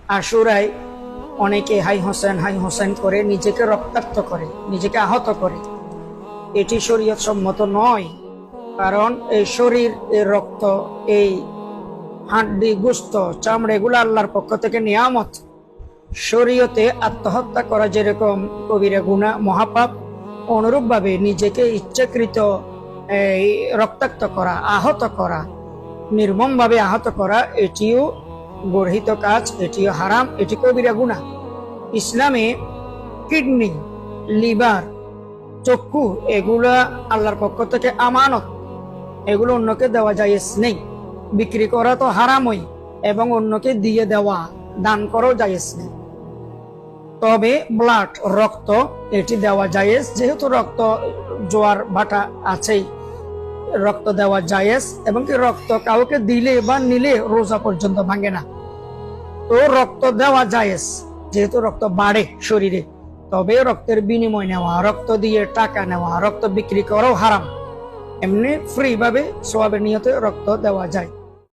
আশুরায় অনেকে হাই হোসেন করে নিজেকে রক্তাক্ত করে, নিজেকে আহত করে। এটি শরীয়ত সম্মত নয়। কারণ এই শরীর, এই রক্ত, এই হাড্ডি, গোশত, চামড়া এগুলো আল্লাহর পক্ষ থেকে নিয়ামত। শরীয়তে আত্মহত্যা করা যেরকম কবিরা গুনাহ, মহাপাপ, অনুরূপ ভাবে নিজেকে ইচ্ছাকৃত এই রক্তাক্ত করা, আহত করা, নির্মম ভাবে আহত করা, এটিও গর্হিত কাজ, এটিও হারাম, এটি কবিরা গুনাহ। ইসলামে কিডনি, লিভার, চক্ষু এগুলা আল্লাহর পক্ষ থেকে আমানত, এগুলো অন্যকে দেওয়া জায়েজ নেই। বিক্রি করা তো হারামই, এবং অন্যকে দিয়ে দেওয়া, দান করাও জায়েজ নেই। তবে ব্লাড, রক্ত, এটি দেওয়া জায়েজ, যেহেতু রক্ত জোয়ার ভাটা আছেই, রক্ত দেওয়া জায়েজ। এবং কি রক্ত কাউকে দিলে বা নিলে রোজা পর্যন্ত ভাঙে না। তো রক্ত দেওয়া জায়েজ, যেহেতু রক্ত বাড়ে শরীরে। তবে রক্তের বিনিময় নেওয়া, রক্ত দিয়ে টাকা নেওয়া, রক্ত বিক্রি করাও হারাম। এমনি ফ্রি ভাবে সওয়াবের নিয়তে রক্ত দেওয়া যায়।